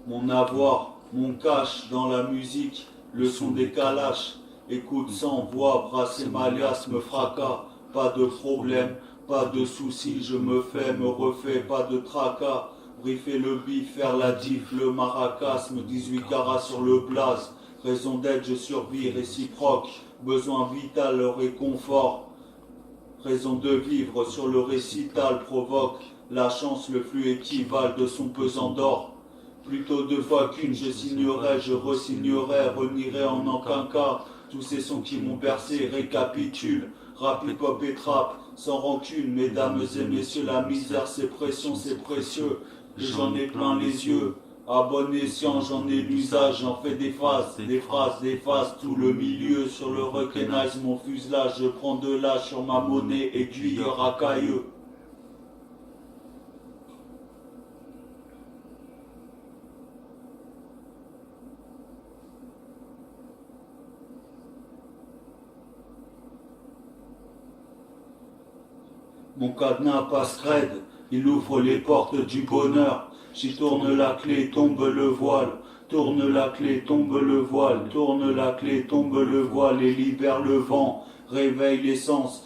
Mon avoir, mon cash dans la musique, le son des calaches. Écoute sans voix, brasser ma liasse, me fracas. Pas de problème, pas de soucis, je me fais, me refais, pas de tracas. Briefer le bif, faire la diff, le maracasme, 18 carats sur le blaze. Raison d'être, je survis, réciproque. Besoin vital, le réconfort. Raison de vivre sur le récital provoque la chance, le flux équivalent de son pesant d'or. Plutôt deux fois qu'une, je signerai, je resignerai, renierai en aucun cas. Tous ces sons qui m'ont bercé récapitulent. Rap, hip-hop et trap, sans rancune, mesdames et messieurs, la misère c'est pression, c'est précieux. Et j'en ai plein les yeux. À bon escient, j'en ai l'usage, j'en fais des phrases, des phases, tout le milieu sur le recognize, mon fuselage, je prends de l'âge sur ma monnaie, aiguille racailleux. Mon cadenas passe raide, il ouvre les portes du bonheur. J'y tourne la clé, tombe le voile. Tourne la clé, tombe le voile. Tourne la clé, tombe le voile et libère le vent. Réveille l'essence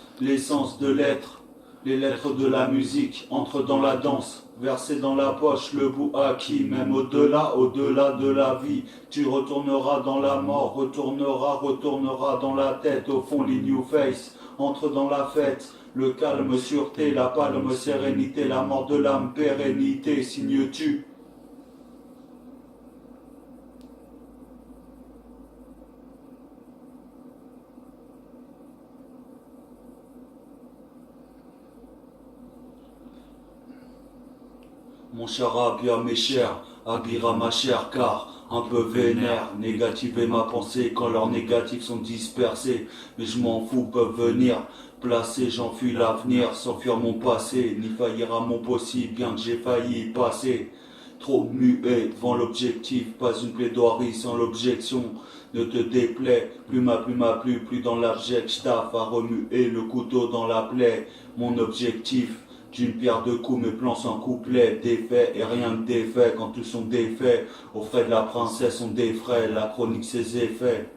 de l'être. Les lettres de la musique entrent dans la danse. Versé dans la poche, le bout acquis, même au-delà de la vie. Tu retourneras dans la mort, retourneras dans la tête. Au fond, les new face entre dans la fête. Le calme, sûreté, la palme, sérénité, la mort de l'âme, pérennité, signes-tu. Mon cher Abia, mes chers, habillera ma chair, car un peu vénère, négativer ma pensée quand leurs négatifs sont dispersés. Mais je m'en fous, peuvent venir placer, j'enfuis l'avenir, sans fuir mon passé, ni faillir à mon possible, bien que j'ai failli y passer. Trop muet devant l'objectif, pas une plaidoirie sans l'objection. Ne te déplaît, plus dans l'abject, j'taffe à remuer le couteau dans la plaie. Mon objectif, d'une pierre deux coups, mes plans sans couplet, défaits et rien que des faits, quand tous sont défaits, aux frais de la princesse on défraie, la chronique ses effets.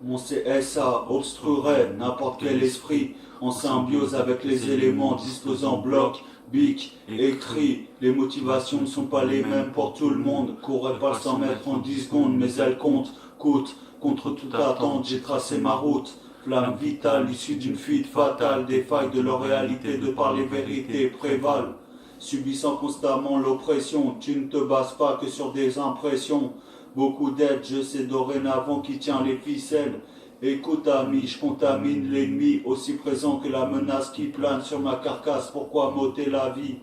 Mon CSA obstruerait n'importe quel esprit, en symbiose avec les éléments disposant bloc, bic, écrit. Les motivations ne sont pas les mêmes pour tout le monde. Courrait pas sans mettre en 10 secondes, mais elles comptent, coûte. Contre toute attente, j'ai tracé ma route. Flamme vitale issue d'une fuite fatale, des failles de leur réalité de par les vérités prévalent. Subissant constamment l'oppression, tu ne te bases pas que sur des impressions. Beaucoup d'aide, je sais dorénavant qui tient les ficelles. Écoute ami, je contamine l'ennemi, aussi présent que la menace qui plane sur ma carcasse. Pourquoi m'ôter la vie?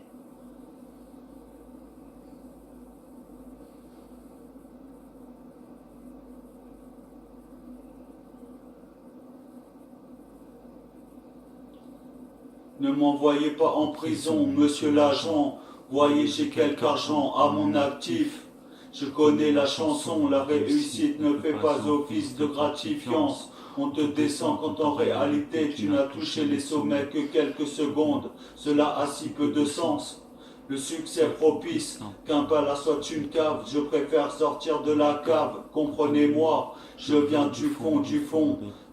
Ne m'envoyez pas en prison, monsieur l'agent. Voyez, j'ai quelque argent à mon actif. Je connais la chanson, la réussite ne fait pas office de gratifiance. On te descend quand en réalité tu n'as touché les sommets que quelques secondes. Cela a si peu de sens. Le succès propice, qu'un palace soit une cave, je préfère sortir de la cave. Comprenez-moi, je viens du fond,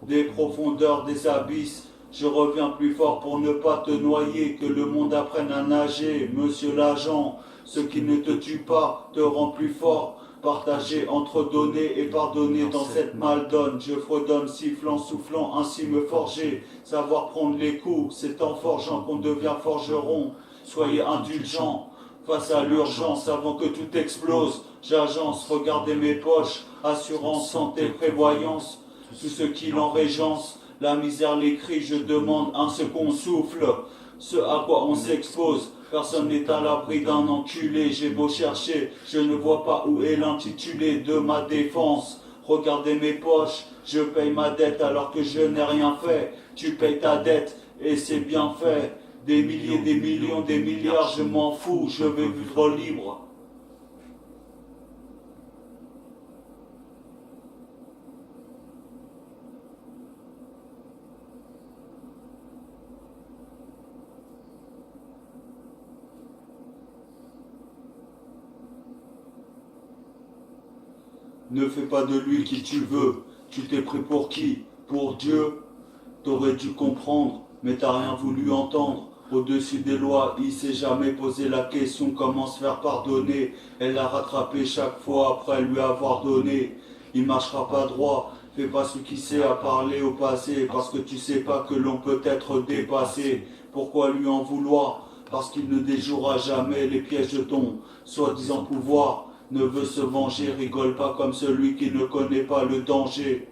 des profondeurs des abysses. Je reviens plus fort pour ne pas te noyer, que le monde apprenne à nager, monsieur l'agent. Ce qui ne te tue pas te rend plus fort. Partager entre donner et pardonner dans cette maldonne. Je fredonne, sifflant, soufflant, ainsi me forger. Savoir prendre les coups, c'est en forgeant qu'on devient forgeron. Soyez indulgents face à l'urgence avant que tout explose. J'agence, regardez mes poches, assurance, santé, prévoyance. Tout ce qui l'en régence, la misère, les cris, je demande un second souffle. Ce à quoi on s'expose, personne n'est à l'abri d'un enculé. J'ai beau chercher, je ne vois pas où est l'intitulé de ma défense. Regardez mes poches, je paye ma dette alors que je n'ai rien fait. Tu payes ta dette et c'est bien fait. Des milliers, des millions, des milliards, je m'en fous, je veux vivre libre. Ne fais pas de lui qui tu veux. Tu t'es pris pour qui? Pour Dieu? T'aurais dû comprendre, mais t'as rien voulu entendre. Au-dessus des lois, il s'est jamais posé la question comment se faire pardonner. Elle l'a rattrapé chaque fois après lui avoir donné. Il marchera pas droit, fais pas ce qui sait à parler au passé, parce que tu sais pas que l'on peut être dépassé. Pourquoi lui en vouloir? Parce qu'il ne déjouera jamais les pièges de ton soi-disant pouvoir. Ne veut se venger, rigole pas comme celui qui ne connaît pas le danger.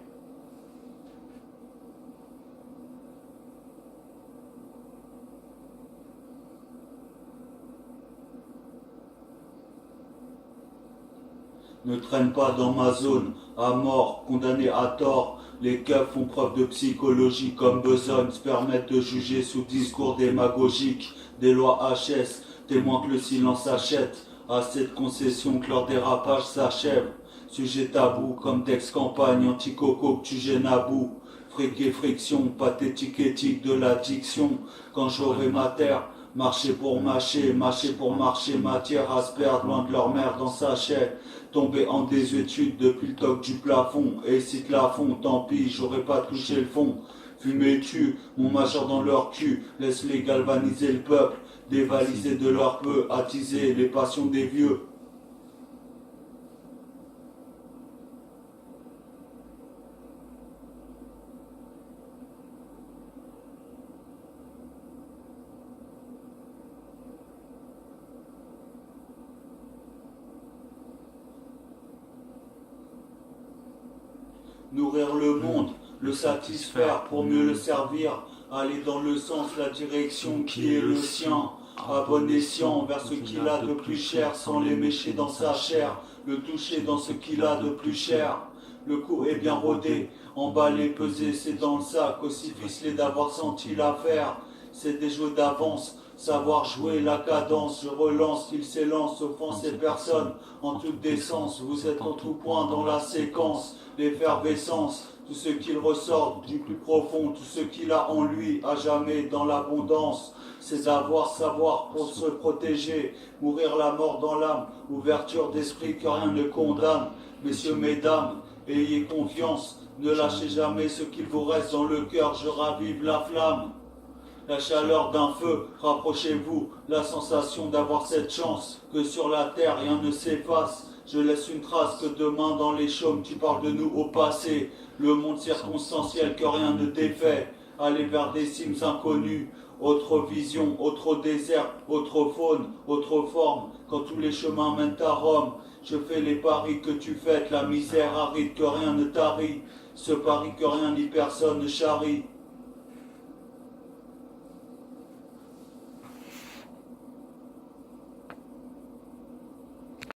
Ne traîne pas dans ma zone, à mort, condamné à tort. Les keufs font preuve de psychologie comme besogne, se permettent de juger sous discours démagogique. Des lois HS, témoins que le silence achète. Assez de concessions que leur dérapage s'achève. Sujet tabou comme d'ex-campagne anti-coco que tu gênes à bout. Fric et friction, pathétique éthique de l'addiction. Quand j'aurai ma terre, marcher pour mâcher, mâcher pour marcher, matière à se perdre loin de leur mère dans sachet. Tomber en désuétude depuis le toc du plafond. Et si te la font, tant pis, j'aurais pas touché le fond. Fumer tue, mon majeur dans leur cul, laisse-les galvaniser le peuple, dévaliser de leur peu, attiser les passions des vieux. Nourrir le monde, le satisfaire pour mieux le servir, aller dans le sens, la direction qui est le sien, à bon escient vers ce qu'il a de plus cher, sans les mécher dans sa chair, le toucher dans ce qu'il a de plus cher. Le coup est bien rodé, emballé, pesé, c'est dans le sac, aussi ficelé d'avoir senti l'affaire. C'est des jeux d'avance, savoir jouer la cadence, je relance, il s'élance, offense et personne, en toute décence, vous êtes en tout point dans la séquence, l'effervescence, tout ce qu'il ressort du plus profond, tout ce qu'il a en lui, à jamais dans l'abondance, c'est d'avoir savoir pour se protéger, mourir la mort dans l'âme, ouverture d'esprit que rien ne condamne, messieurs, mesdames, ayez confiance, ne lâchez jamais ce qu'il vous reste dans le cœur, je ravive la flamme. La chaleur d'un feu, rapprochez-vous, la sensation d'avoir cette chance, que sur la terre rien ne s'efface. Je laisse une trace que demain dans les chaumes tu parles de nous au passé. Le monde circonstanciel que rien ne défait. Aller vers des cimes inconnues, autre vision, autre désert, autre faune, autre forme. Quand tous les chemins mènent à Rome, je fais les paris que tu fais, la misère aride que rien ne tarit. Ce pari que rien ni personne ne charrie.